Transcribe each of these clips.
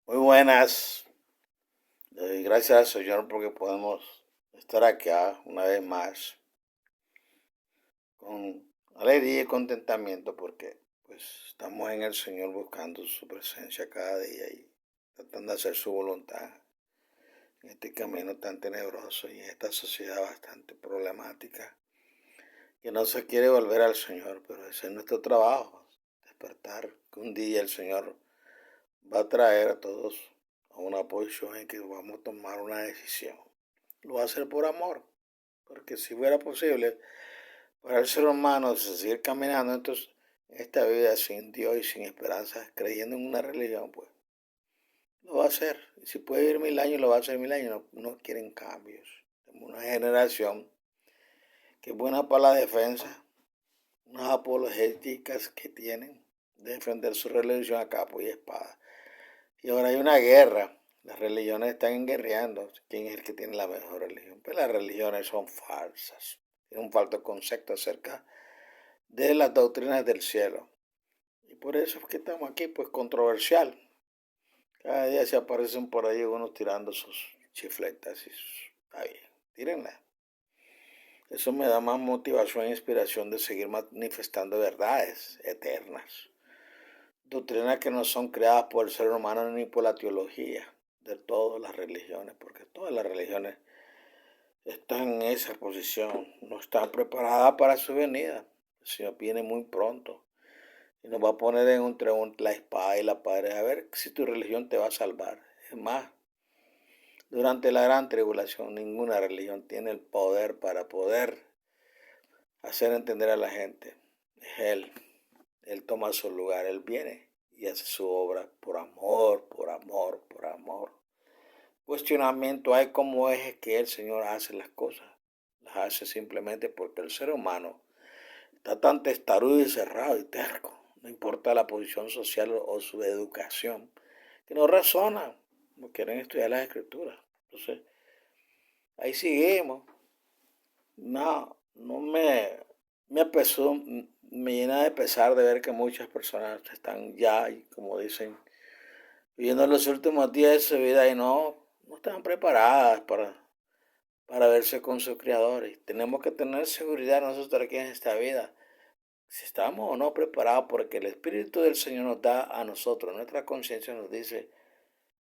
Muy buenas. Le doy gracias al Señor porque podemos estar acá una vez más con alegría y contentamiento porque pues estamos en el Señor buscando su presencia cada día y tratando de hacer su voluntad en este camino tan tenebroso y en esta sociedad bastante problemática que no se quiere volver al Señor, pero ese es nuestro trabajo, despertar que un día el Señor va a traer a todos a una posición en que vamos a tomar una decisión. Lo va a hacer por amor, porque si fuera posible para el ser humano seguir caminando entonces esta vida sin Dios y sin esperanza, creyendo en una religión, pues lo va a hacer. Y si puede vivir 1000 años, lo va a hacer 1000 años. No quieren cambios. Tenemos una generación que es buena para la defensa, unas apologéticas que tienen de defender su religión a capa y espada. Y ahora hay una guerra. Las religiones están guerreando. ¿Quién es el que tiene la mejor religión? Pues las religiones son falsas. Tienen un falso concepto acerca de las doctrinas del cielo. Y por eso es que estamos aquí, pues controversial. Cada día se aparecen por ahí unos tirando sus chifletas y sus... Está bien, tírenla. Eso me da más motivación e inspiración de seguir manifestando verdades eternas. Doctrinas que no son creadas por el ser humano ni por la teología de todas las religiones, porque todas las religiones están en esa posición, no están preparadas para su venida. El Señor viene muy pronto y nos va a poner entre la espada y la pared a ver si tu religión te va a salvar. Es más, durante la gran tribulación ninguna religión tiene el poder para poder hacer entender a la gente. Es Él. Él toma su lugar, Él viene y hace su obra por amor, por amor, por amor. Cuestionamiento hay cómo es que el Señor hace las cosas. Las hace simplemente porque el ser humano está tan testarudo y cerrado y terco, no importa la posición social o su educación, que no razona, no quieren estudiar las escrituras. Entonces, ahí seguimos. Me llena de pesar de ver que muchas personas están ya, como dicen, viviendo los últimos días de su vida y no están preparadas para verse con sus creadores. Tenemos que tener seguridad nosotros aquí en esta vida, si estamos o no preparados, porque el Espíritu del Señor nos da a nosotros, nuestra conciencia nos dice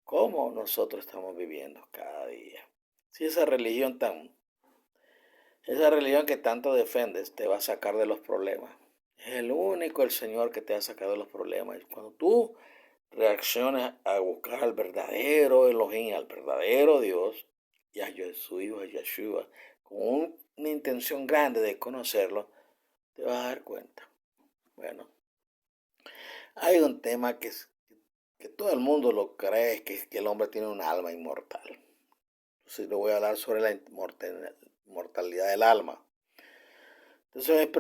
cómo nosotros estamos viviendo cada día. Si esa religión que tanto defendes te va a sacar de los problemas. Es el único el Señor que te ha sacado de los problemas. Y cuando tú reacciones a buscar al verdadero Elohim, al verdadero Dios, y a su Hijo, a Yeshua, con una intención grande de conocerlo, te vas a dar cuenta. Bueno, hay un tema que todo el mundo lo cree, que es que el hombre tiene un alma inmortal. Entonces le voy a hablar sobre la inmortalidad del alma. Entonces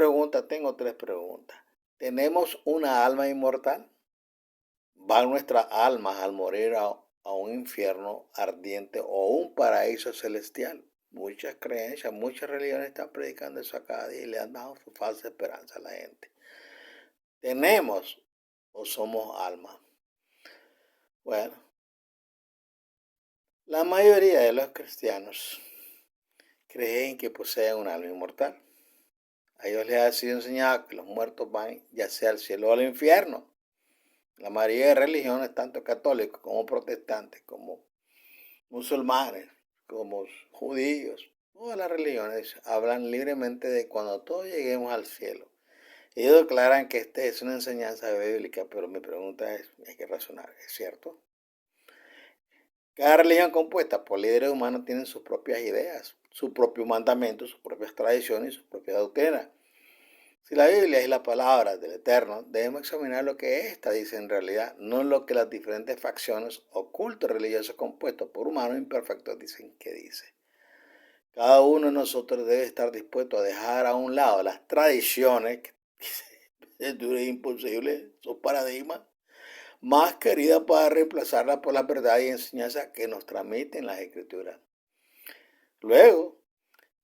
tengo 3 preguntas. ¿Tenemos una alma inmortal? ¿Van nuestras almas al morir a un infierno ardiente o un paraíso celestial? Muchas creencias, muchas religiones están predicando eso a cada día y le han dado su falsa esperanza a la gente. ¿Tenemos o somos almas? Bueno, la mayoría de los cristianos creen que poseen un alma inmortal. A ellos les ha sido enseñado que los muertos van ya sea al cielo o al infierno. La mayoría de religiones, tanto católicos como protestantes, como musulmanes, como judíos, todas las religiones hablan libremente de cuando todos lleguemos al cielo. Ellos declaran que esta es una enseñanza bíblica, pero mi pregunta es, hay que razonar, ¿es cierto? Cada religión compuesta por líderes humanos tiene sus propias ideas, sus propios mandamientos, sus propias tradiciones y sus propias doctrinas. Si la Biblia es la palabra del Eterno, debemos examinar lo que ésta dice en realidad, no lo que las diferentes facciones o cultos religiosos compuestos por humanos imperfectos dicen que dice. Cada uno de nosotros debe estar dispuesto a dejar a un lado las tradiciones, que es duro e imposible, son paradigmas, más queridas para reemplazarlas por la verdad y enseñanza que nos transmiten las Escrituras. Luego,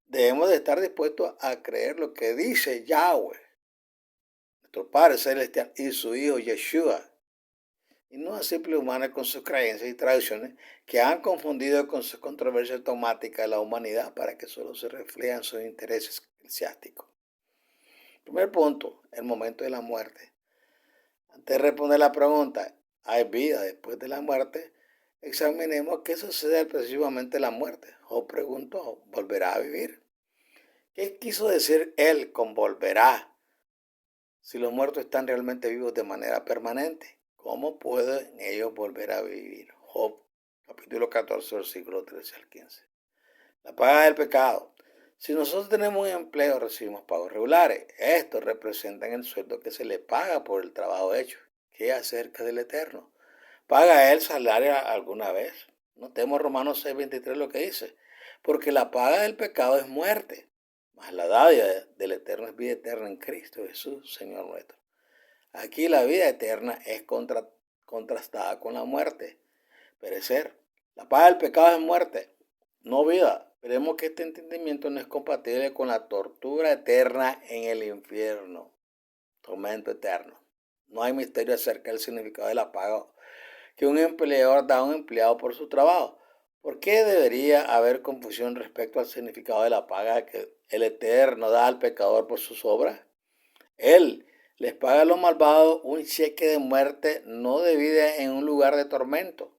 debemos de estar dispuestos a creer lo que dice Yahweh, nuestro Padre Celestial, y su Hijo Yeshua, y no a simples humanos con sus creencias y tradiciones que han confundido con sus controversias dogmáticas la humanidad para que solo se reflejen sus intereses eclesiásticos. Primer punto, el momento de la muerte. Antes de responder la pregunta, ¿hay vida después de la muerte? Examinemos qué sucede al precisamente la muerte. Job preguntó, ¿volverá a vivir? ¿Qué quiso decir él con volverá? Si los muertos están realmente vivos de manera permanente, ¿cómo pueden ellos volver a vivir? Job, capítulo 14, versículo 13 al 15. La paga del pecado. Si nosotros tenemos un empleo, recibimos pagos regulares. Estos representan el sueldo que se le paga por el trabajo hecho. ¿Qué acerca del Eterno? ¿Paga él salario alguna vez? Notemos Romanos 6:23 lo que dice. Porque la paga del pecado es muerte, mas la dádiva del Eterno es vida eterna en Cristo Jesús, Señor nuestro. Aquí la vida eterna es contrastada con la muerte, perecer. La paga del pecado es muerte, no vida. Veremos que este entendimiento no es compatible con la tortura eterna en el infierno, tormento eterno. No hay misterio acerca del significado de la paga que un empleador da a un empleado por su trabajo. ¿Por qué debería haber confusión respecto al significado de la paga que el Eterno da al pecador por sus obras? Él les paga a los malvados un cheque de muerte, no de vida en un lugar de tormento.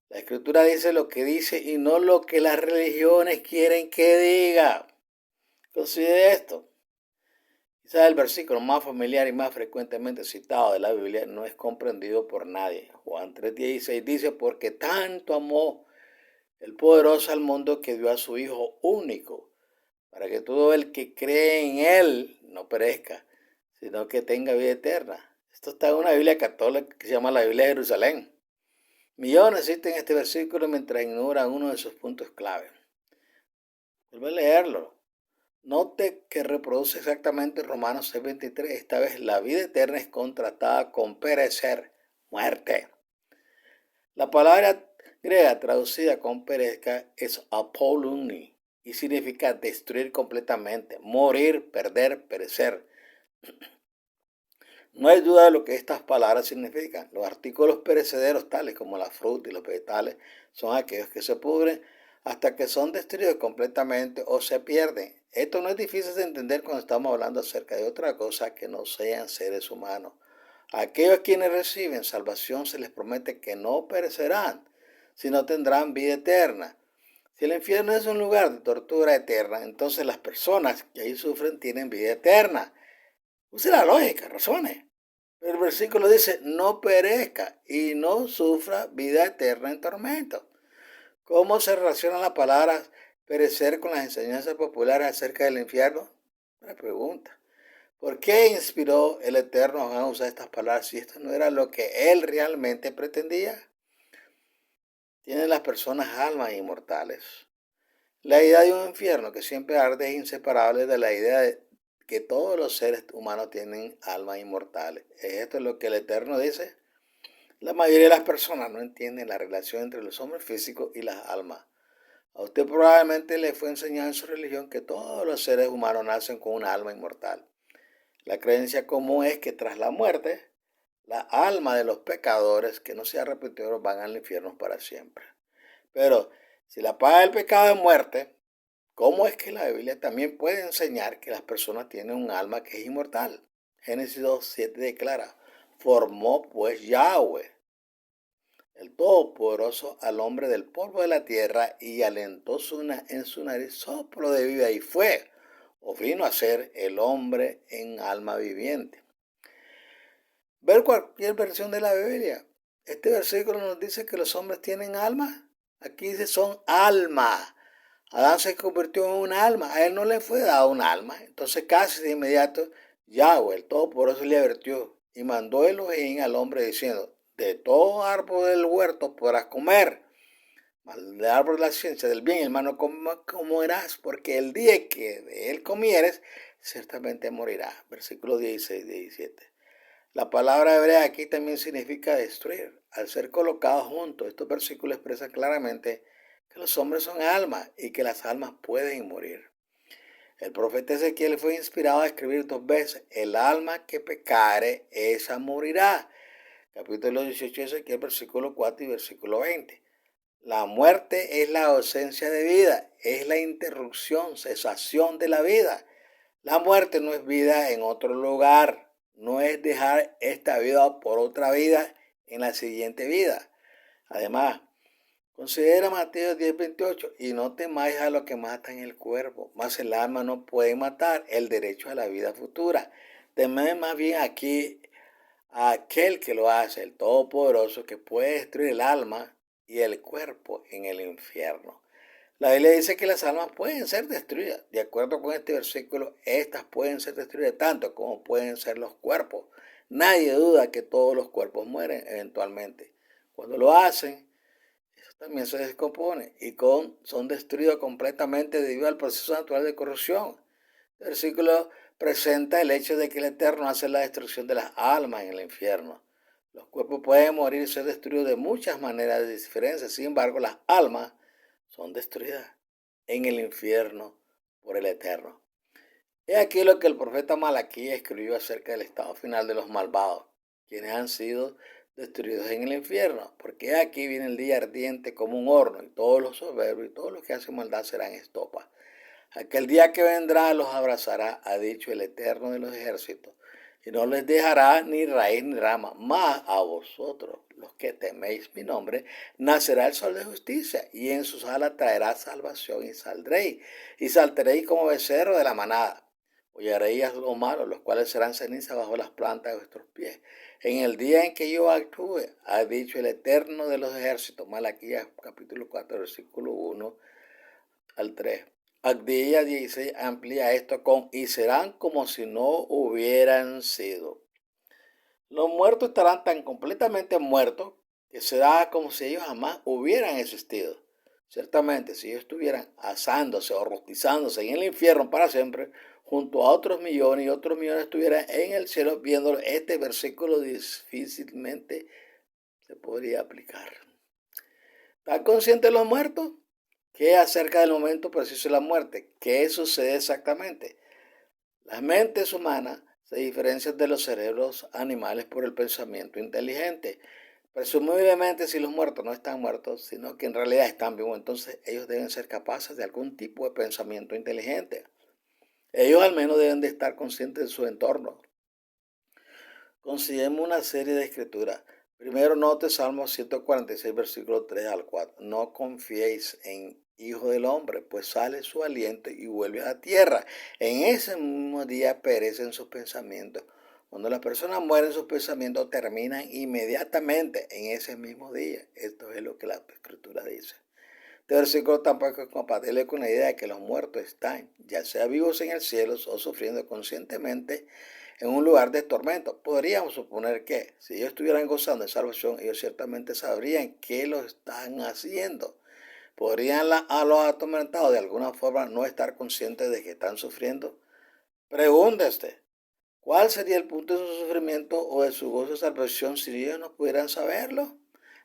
La Escritura dice lo que dice y no lo que las religiones quieren que diga. Considere esto. Quizás el versículo más familiar y más frecuentemente citado de la Biblia no es comprendido por nadie. Juan 3:16 dice, porque tanto amó el poderoso al mundo que dio a su Hijo único, para que todo el que cree en Él no perezca, sino que tenga vida eterna. Esto está en una Biblia católica que se llama la Biblia de Jerusalén. Millones citen este versículo mientras ignoran uno de sus puntos clave. Vuelve a leerlo. Note que reproduce exactamente Romanos 6:23. Esta vez la vida eterna es contrastada con perecer, muerte. La palabra griega traducida con perezca es apoluni y significa destruir completamente, morir, perder, perecer. No hay duda de lo que estas palabras significan. Los artículos perecederos, tales como la fruta y los vegetales, son aquellos que se pudren hasta que son destruidos completamente o se pierden. Esto no es difícil de entender cuando estamos hablando acerca de otra cosa que no sean seres humanos. A aquellos quienes reciben salvación se les promete que no perecerán, sino tendrán vida eterna. Si el infierno es un lugar de tortura eterna, entonces las personas que ahí sufren tienen vida eterna. Use la lógica, razone. El versículo dice, no perezca y no sufra vida eterna en tormento. ¿Cómo se relacionan las palabras perecer con las enseñanzas populares acerca del infierno? Una pregunta. ¿Por qué inspiró el Eterno a usar estas palabras si esto no era lo que él realmente pretendía? ¿Tienen las personas almas inmortales? La idea de un infierno que siempre arde es inseparable de la idea de que todos los seres humanos tienen almas inmortales. ¿Esto es lo que el Eterno dice? La mayoría de las personas no entienden la relación entre los hombres físicos y las almas. A usted probablemente le fue enseñado en su religión que todos los seres humanos nacen con una alma inmortal. La creencia común es que tras la muerte, la alma de los pecadores que no se arrepintieron van al infierno para siempre. Pero si la paga del pecado es muerte, ¿cómo es que la Biblia también puede enseñar que las personas tienen un alma que es inmortal? Génesis 2:7 declara, formó pues Yahweh, el Todopoderoso, al hombre del polvo de la tierra y alentó en su nariz soplo de vida y fue, o vino a ser el hombre en alma viviente. Ver cualquier versión de la Biblia. Este versículo nos dice que los hombres tienen alma. Aquí dice son alma. Adán se convirtió en un alma. A él no le fue dado un alma. Entonces casi de inmediato Yahweh, el Todopoderoso, le advirtió y mandó Elohim al hombre diciendo, de todo árbol del huerto podrás comer, mas del árbol de la ciencia del bien y el mal no comerás, porque el día que de él comieres, ciertamente morirás. Versículo 16 y 17. La palabra hebrea aquí también significa destruir. Al ser colocados juntos, estos versículos expresan claramente que los hombres son almas y que las almas pueden morir. El profeta Ezequiel fue inspirado a escribir 2 veces, el alma que pecare, esa morirá. Capítulo 18 de Ezequiel, versículo 4 y versículo 20. La muerte es la ausencia de vida, es la interrupción, cesación de la vida. La muerte no es vida en otro lugar, no es dejar esta vida por otra vida en la siguiente vida. Además, considera Mateo 10:28, y no temáis a los que matan el cuerpo, mas el alma no puede matar, el derecho a la vida futura. Temed más bien aquí a aquel que lo hace, el Todopoderoso, que puede destruir el alma y el cuerpo en el infierno. La Biblia dice que las almas pueden ser destruidas. De acuerdo con este versículo, estas pueden ser destruidas tanto como pueden ser los cuerpos. Nadie duda que todos los cuerpos mueren eventualmente. Cuando lo hacen, eso también se descompone y son destruidos completamente debido al proceso natural de corrupción. El versículo presenta el hecho de que el Eterno hace la destrucción de las almas en el infierno. Los cuerpos pueden morir y ser destruidos de muchas maneras diferentes. Sin embargo, las almas son destruidas en el infierno por el Eterno. He aquí lo que el profeta Malaquías escribió acerca del estado final de los malvados, quienes han sido destruidos en el infierno. Porque aquí viene el día ardiente como un horno, y todos los soberbios y todos los que hacen maldad serán estopa. Aquel día que vendrá los abrazará, ha dicho el Eterno de los ejércitos, y no les dejará ni raíz ni rama. Mas a vosotros, los que teméis mi nombre, nacerá el sol de justicia, y en sus alas traerá salvación, y saldréis, y saltaréis como becerro de la manada. Hollaréis a los malos, los cuales serán ceniza bajo las plantas de vuestros pies. En el día en que yo actúe, ha dicho el Eterno de los ejércitos. Malaquías capítulo 4, versículo 1 al 3. Agdilla 16 amplía esto con y serán como si no hubieran sido. Los muertos estarán tan completamente muertos que será como si ellos jamás hubieran existido. Ciertamente, si ellos estuvieran asándose o rostizándose en el infierno para siempre, junto a otros millones y otros millones estuvieran en el cielo viéndolo, este versículo difícilmente se podría aplicar. ¿Están conscientes los muertos? ¿Qué acerca del momento preciso de la muerte? ¿Qué sucede exactamente? Las mentes humanas se diferencian de los cerebros animales por el pensamiento inteligente. Presumiblemente, si los muertos no están muertos, sino que en realidad están vivos, entonces ellos deben ser capaces de algún tipo de pensamiento inteligente. Ellos al menos deben de estar conscientes de su entorno. Consideremos una serie de escrituras. Primero note Salmo 146, versículo 3 al 4. No confiéis en hijo del hombre, pues sale su aliento y vuelve a la tierra. En ese mismo día perecen sus pensamientos. Cuando las personas mueren, sus pensamientos terminan inmediatamente en ese mismo día. Esto es lo que la escritura dice. Este versículo tampoco es compatible con la idea de que los muertos están, ya sea vivos en el cielo o sufriendo conscientemente en un lugar de tormento. Podríamos suponer que si ellos estuvieran gozando de salvación, ellos ciertamente sabrían que lo están haciendo. ¿Podrían a los atormentados de alguna forma no estar conscientes de que están sufriendo? Pregúntese, ¿cuál sería el punto de su sufrimiento o de su gozo de salvación si ellos no pudieran saberlo?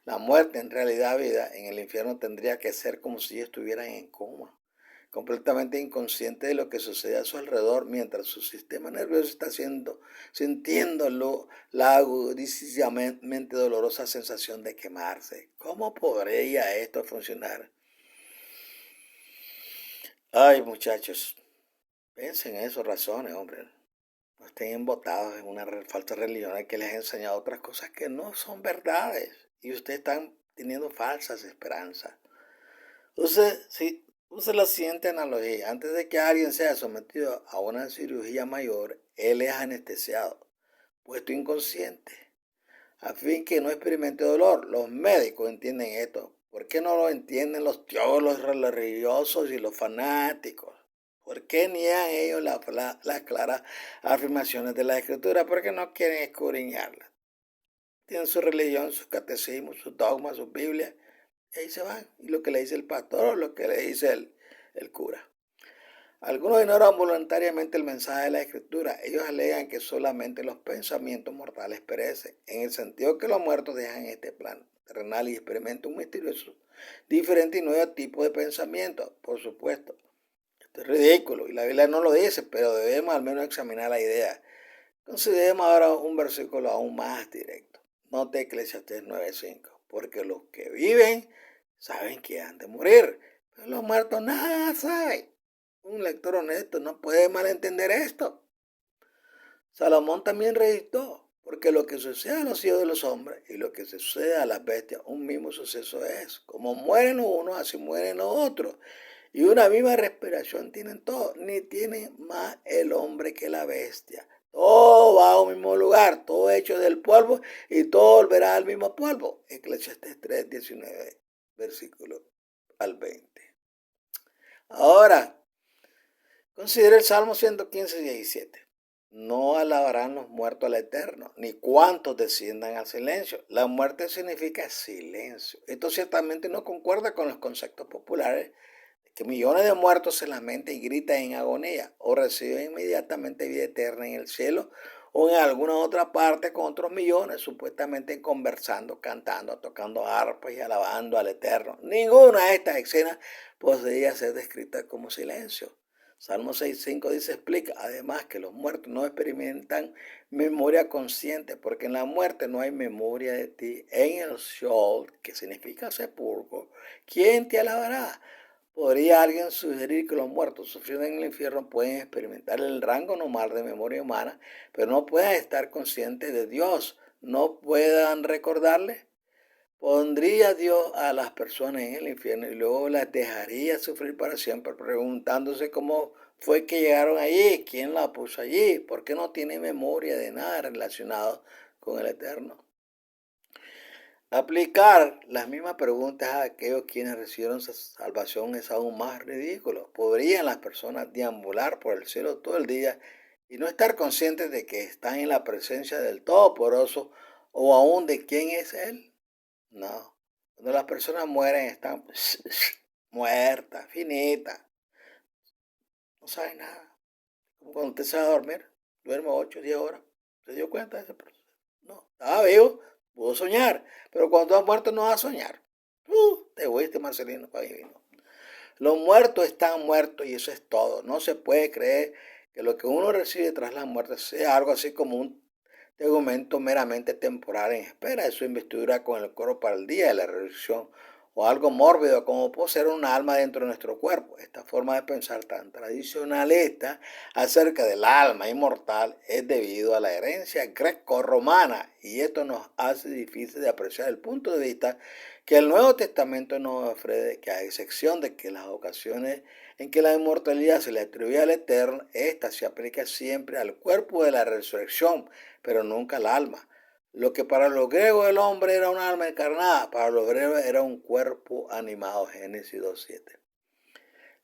La muerte, en realidad vida, en el infierno tendría que ser como si ellos estuvieran en coma, completamente inconsciente de lo que sucede a su alrededor, mientras su sistema nervioso está sintiendo la agudísimamente dolorosa sensación de quemarse. ¿Cómo podría esto funcionar? Ay, muchachos, piensen en esas razones, hombre. No estén embotados en una falsa religión que les ha enseñado otras cosas que no son verdades. Y ustedes están teniendo falsas esperanzas. Use la siguiente analogía. Antes de que alguien sea sometido a una cirugía mayor, él es anestesiado, puesto inconsciente, a fin que no experimente dolor. Los médicos entienden esto. ¿Por qué no lo entienden los teólogos, los religiosos y los fanáticos? ¿Por qué niegan ellos las claras afirmaciones de la Escritura? Porque no quieren escudriñarlas. Tienen su religión, sus catecismos, sus dogmas, sus Biblias, y ahí se van. Y lo que le dice el pastor o lo que le dice el cura. Algunos ignoran voluntariamente el mensaje de la Escritura. Ellos alegan que solamente los pensamientos mortales perecen, en el sentido que los muertos dejan este plano terrenal y experimentan un misterioso, diferente y nuevo tipo de pensamiento. Por supuesto, esto es ridículo y la Biblia no lo dice, pero debemos al menos examinar la idea. Consideremos ahora un versículo aún más directo. Note Eclesiastés 9:5. Porque los que viven saben que han de morir, pero los muertos nada saben. Un lector honesto no puede malentender esto. Salomón también registró, porque lo que sucede a los hijos de los hombres y lo que sucede a las bestias, un mismo suceso es. Como mueren los unos, así mueren los otros. Y una misma respiración tienen todos, ni tiene más el hombre que la bestia. Todo va a un mismo lugar, todo hecho del polvo y todo volverá al mismo polvo. Eclesiastés 3:19, versículo al 20. Ahora, considera el Salmo 115:17. No alabarán los muertos al Eterno, ni cuantos desciendan al silencio. La muerte significa silencio. Esto ciertamente no concuerda con los conceptos populares de que millones de muertos se lamentan y gritan en agonía o reciben inmediatamente vida eterna en el cielo o en alguna otra parte con otros millones supuestamente conversando, cantando, tocando arpas y alabando al Eterno. Ninguna de estas escenas podría ser descrita como silencio. Salmo 6:5 dice, explica además que los muertos no experimentan memoria consciente, porque en la muerte no hay memoria de ti. En el Sheol, que significa sepulcro, ¿quién te alabará? ¿Podría alguien sugerir que los muertos sufriendo en el infierno pueden experimentar el rango normal de memoria humana, pero no puedan estar conscientes de Dios, no puedan recordarle? ¿Pondría Dios a las personas en el infierno y luego las dejaría sufrir para siempre, preguntándose cómo fue que llegaron allí, quién la puso allí, por qué no tiene memoria de nada relacionado con el Eterno? Aplicar las mismas preguntas a aquellos quienes recibieron salvación es aún más ridículo. ¿Podrían las personas deambular por el cielo todo el día y no estar conscientes de que están en la presencia del Todopoderoso o aún de quién es Él? No. Cuando las personas mueren están muertas, finitas. No saben nada. Como cuando usted se va a dormir, duerme 8 o 10 horas. ¿Se dio cuenta de ese proceso? No. Estaba vivo, pudo soñar. Pero cuando has muerto no vas a soñar. Te fuiste, Marcelino, para divino. Los muertos están muertos y eso es todo. No se puede creer que lo que uno recibe tras la muerte sea algo así como un tegumento meramente temporal en espera de su investidura con el cuerpo para el día de la resurrección, o algo mórbido como poseer un alma dentro de nuestro cuerpo. Esta forma de pensar tan tradicionalista acerca del alma inmortal es debido a la herencia greco-romana, y esto nos hace difícil de apreciar el punto de vista que el Nuevo Testamento nos ofrece, que a excepción de que las ocasiones en que la inmortalidad se le atribuye al Eterno, esta se aplica siempre al cuerpo de la resurrección, pero nunca al alma. Lo que para los griegos el hombre era un alma encarnada, para los griegos era un cuerpo animado, Génesis 2:7.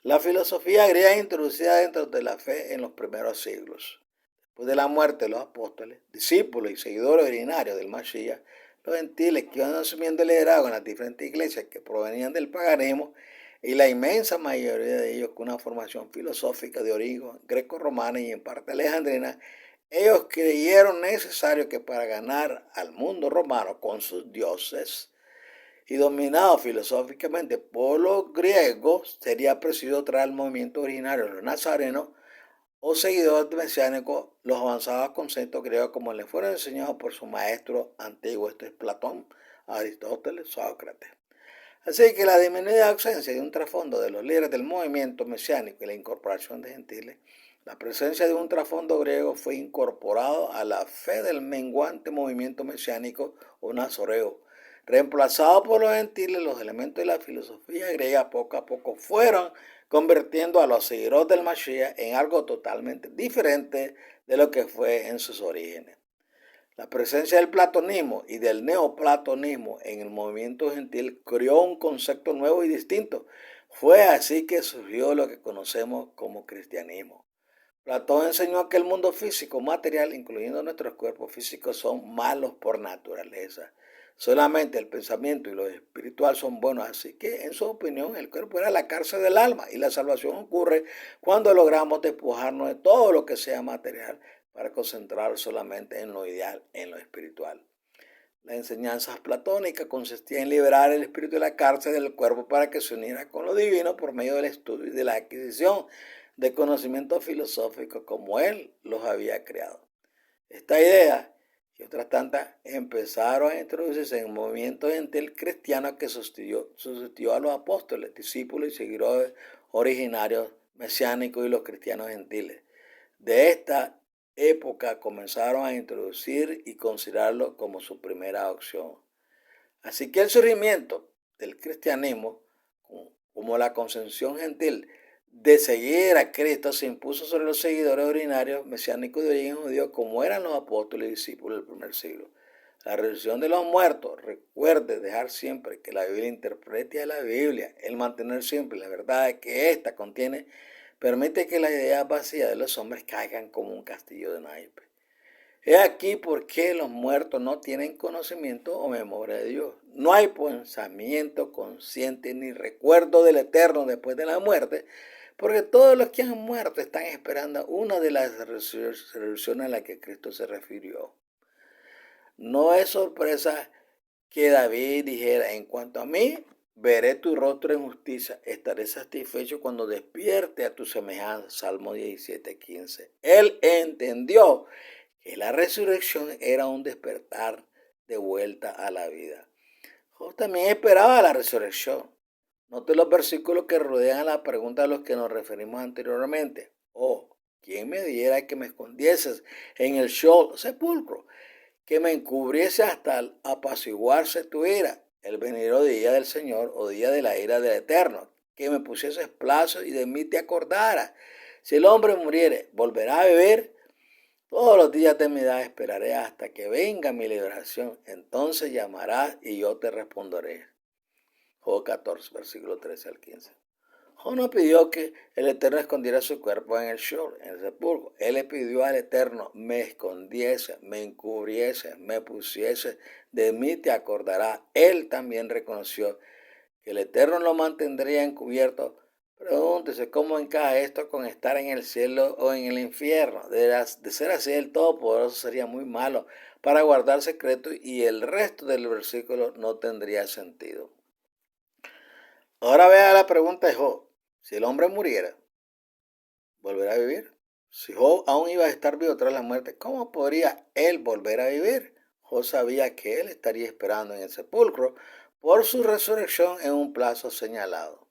La filosofía griega introducida dentro de la fe en los primeros siglos. Después de la muerte de los apóstoles, discípulos y seguidores originarios del Mashiach, los gentiles que iban asumiendo el liderazgo en las diferentes iglesias que provenían del paganismo, y la inmensa mayoría de ellos con una formación filosófica de origen greco-romana y en parte alejandrina, ellos creyeron necesario que para ganar al mundo romano con sus dioses y dominado filosóficamente por los griegos, sería preciso traer el movimiento originario de los nazarenos o seguidores mesiánicos los avanzados conceptos griegos como les fueron enseñados por su maestro antiguo, esto es Platón, Aristóteles, Sócrates. Así que la disminuida ausencia de un trasfondo de los líderes del movimiento mesiánico y la incorporación de gentiles, la presencia de un trasfondo griego fue incorporado a la fe del menguante movimiento mesiánico o nazoreo. Reemplazado por los gentiles, los elementos de la filosofía griega poco a poco fueron convirtiendo a los seguidores del Mashiach en algo totalmente diferente de lo que fue en sus orígenes. La presencia del platonismo y del neoplatonismo en el movimiento gentil creó un concepto nuevo y distinto. Fue así que surgió lo que conocemos como cristianismo. Platón enseñó que el mundo físico, material, incluyendo nuestros cuerpos físicos, son malos por naturaleza. Solamente el pensamiento y lo espiritual son buenos, así que, en su opinión, el cuerpo era la cárcel del alma y la salvación ocurre cuando logramos despojarnos de todo lo que sea material para concentrar solamente en lo ideal, en lo espiritual. Las enseñanzas platónicas consistían en liberar el espíritu de la cárcel del cuerpo para que se uniera con lo divino por medio del estudio y de la adquisición de conocimientos filosóficos como él los había creado. Esta idea y otras tantas empezaron a introducirse en un movimiento gentil cristiano que sustituyó a los apóstoles, discípulos y seguidores originarios mesiánicos y los cristianos gentiles. De esta época comenzaron a introducir y considerarlo como su primera opción. Así que el surgimiento del cristianismo, como la concepción gentil de seguir a Cristo, se impuso sobre los seguidores ordinarios mesiánicos de origen judío, como eran los apóstoles y discípulos del primer siglo. La resurrección de los muertos, recuerde dejar siempre que la Biblia interprete a la Biblia, el mantener siempre la verdad que ésta contiene, permite que las ideas vacías de los hombres caigan como un castillo de naipes. He aquí por qué los muertos no tienen conocimiento o memoria de Dios. No hay pensamiento consciente ni recuerdo del eterno después de la muerte, porque todos los que han muerto están esperando una de las resurrecciones a las que Cristo se refirió. No es sorpresa que David dijera: en cuanto a mí, veré tu rostro en justicia, estaré satisfecho cuando despierte a tu semejanza. Salmo 17:15. Él entendió que la resurrección era un despertar de vuelta a la vida. Job también esperaba la resurrección. Note los versículos que rodean la pregunta a los que nos referimos anteriormente. Oh, ¿quién me diera que me escondieses en el Sheol, sepulcro? Que me encubriese hasta apaciguarse tu ira, el venidero día del Señor o día de la ira del Eterno, que me pusieses plazo y de mí te acordaras. Si el hombre muriere, volverá a beber. Todos los días de mi edad esperaré hasta que venga mi liberación. Entonces llamarás y yo te responderé. Job 14, versículo 13 al 15. Job no pidió que el Eterno escondiera su cuerpo en el Sheol, en el sepulcro. Él le pidió al Eterno: me escondiese, me encubriese, me pusiese, de mí te acordarás. Él también reconoció que el Eterno lo mantendría encubierto. Pregúntese cómo encaja esto con estar en el cielo o en el infierno. De ser así, el Todopoderoso sería muy malo para guardar secretos y el resto del versículo no tendría sentido. Ahora vea la pregunta de Job: si el hombre muriera, ¿volverá a vivir? Si Job aún iba a estar vivo tras la muerte, ¿cómo podría él volver a vivir? Job sabía que él estaría esperando en el sepulcro por su resurrección en un plazo señalado.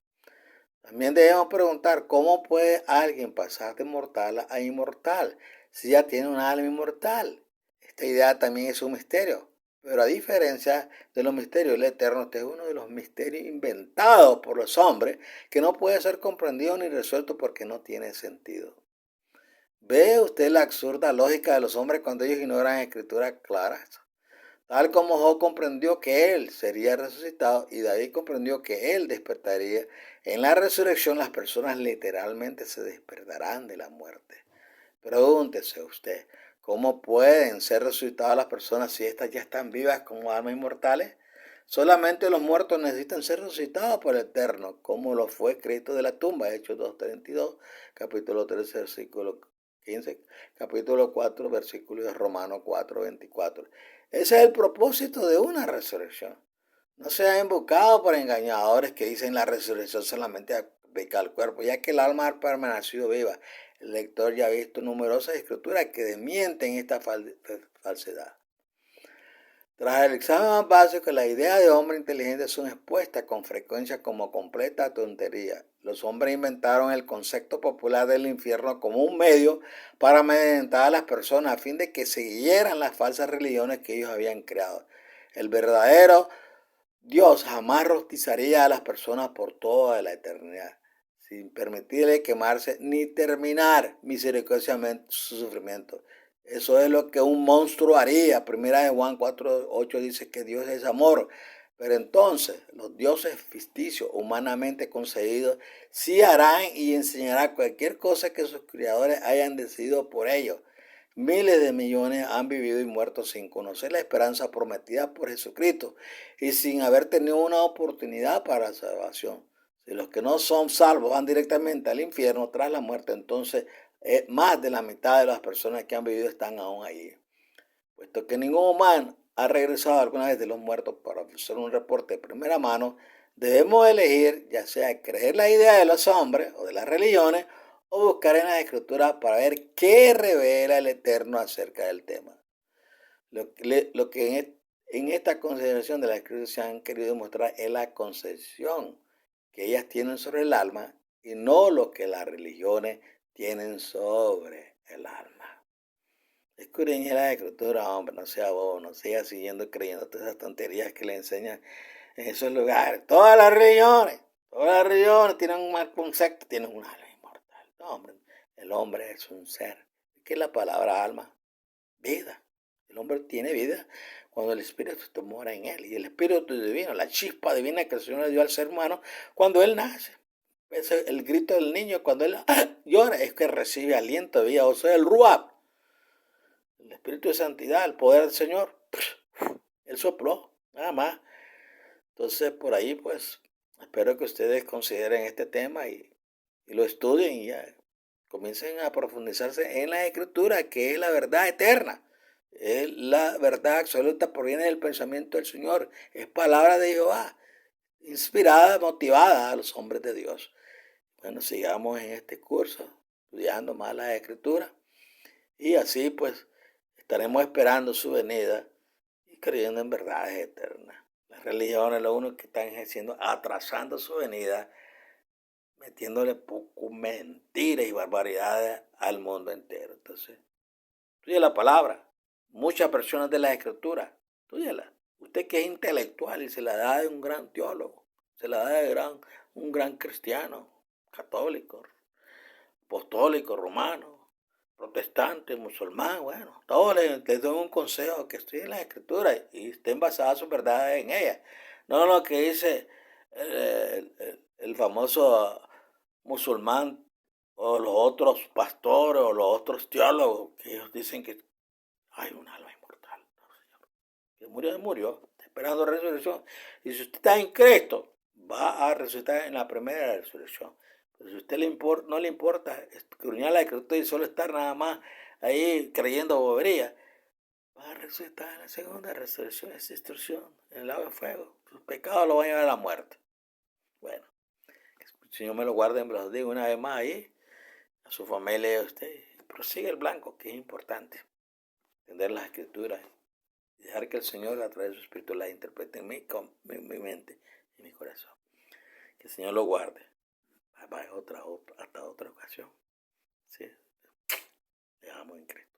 También debemos preguntar: ¿cómo puede alguien pasar de mortal a inmortal si ya tiene un alma inmortal? Esta idea también es un misterio, pero a diferencia de los misterios del Eterno, este es uno de los misterios inventados por los hombres que no puede ser comprendido ni resuelto porque no tiene sentido. ¿Ve usted la absurda lógica de los hombres cuando ellos ignoran escrituras claras? Tal como Job comprendió que él sería resucitado y David comprendió que él despertaría, en la resurrección las personas literalmente se despertarán de la muerte. Pregúntese usted: ¿cómo pueden ser resucitadas las personas si estas ya están vivas como almas inmortales? Solamente los muertos necesitan ser resucitados por el Eterno, como lo fue Cristo de la tumba, Hechos 2:32, capítulo 13, versículo 15, capítulo 4, versículo de Romanos 4:24. Ese es el propósito de una resurrección. No sean embaucados por engañadores que dicen la resurrección solamente aplica al cuerpo, ya que el alma ha permanecido viva. El lector ya ha visto numerosas escrituras que desmienten esta falsedad. Tras el examen más básico, las ideas de hombres inteligentes son expuestas con frecuencia como completa tontería. Los hombres inventaron el concepto popular del infierno como un medio para amedrentar a las personas a fin de que siguieran las falsas religiones que ellos habían creado. El verdadero Dios jamás rostizaría a las personas por toda la eternidad, sin permitirle quemarse ni terminar misericordiosamente su sufrimiento. Eso es lo que un monstruo haría. Primera de Juan 4:8 dice que Dios es amor. Pero entonces los dioses ficticios humanamente concebidos sí harán y enseñarán cualquier cosa que sus criadores hayan decidido por ellos. Miles de millones han vivido y muerto sin conocer la esperanza prometida por Jesucristo y sin haber tenido una oportunidad para la salvación. Si los que no son salvos van directamente al infierno tras la muerte, entonces más de la mitad de las personas que han vivido están aún allí. Puesto que ningún humano ha regresado alguna vez de los muertos para ofrecer un reporte de primera mano, debemos elegir ya sea creer la idea de los hombres o de las religiones o buscar en las escrituras para ver qué revela el Eterno acerca del tema. Lo que en esta concepción de la Escritura se han querido demostrar es la concepción que ellas tienen sobre el alma y no lo que las religiones tienen sobre el alma. Escudriñe la Escritura, hombre, no sea bobo, no siga siguiendo creyendo todas esas tonterías que le enseñan en esos lugares. Todas las religiones tienen un mal concepto, tienen un alma inmortal. No, hombre, el hombre es un ser. ¿Qué es la palabra alma? Vida. El hombre tiene vida cuando el Espíritu mora en él. Y el Espíritu divino, la chispa divina que el Señor le dio al ser humano cuando él nace. El grito del niño cuando él llora es que recibe aliento de vida, o sea, el ruab, el Espíritu de santidad, el poder del Señor. Él sopló, nada más. Entonces, por ahí, pues, espero que ustedes consideren este tema y lo estudien y ya comiencen a profundizarse en la Escritura, que es la verdad eterna. Es la verdad absoluta, proviene del pensamiento del Señor. Es palabra de Jehová, inspirada, motivada a los hombres de Dios. Bueno, sigamos en este curso, estudiando más la Escritura. Y así, pues, estaremos esperando su venida y creyendo en verdades eternas. Las religiones lo único que están haciendo, atrasando su venida, metiéndole poco mentiras y barbaridades al mundo entero. Entonces, estudie la palabra. Muchas personas de la Escritura, estúdiala. Usted que es intelectual y se la da de un gran teólogo, se la da de un gran cristiano, católico, apostólico, romano, protestante, musulmán, bueno, todos les doy un consejo, que estudien las Escrituras y estén basadas sus verdades en ellas. No lo que dice el famoso musulmán o los otros pastores o los otros teólogos, que ellos dicen que hay un alma inmortal. No, Señor. Que murió, está esperando resurrección. Y si usted está en Cristo, va a resucitar en la primera resurrección. Pero si a usted no le importa escudriñar la Escritura y solo estar nada más ahí creyendo bobería, va a resucitar en la segunda resurrección, esa instrucción, en el lago de fuego. Sus pecados lo van a llevar a la muerte. Bueno, que el Señor me lo guarde, me lo digo una vez más ahí, a su familia y a usted. Prosigue el blanco, que es importante. Entender las Escrituras y dejar que el Señor a través de su Espíritu las interprete en mi mente y mi corazón. Que el Señor lo guarde. Bye bye, hasta otra ocasión. ¿Sí? Dejamos en Cristo.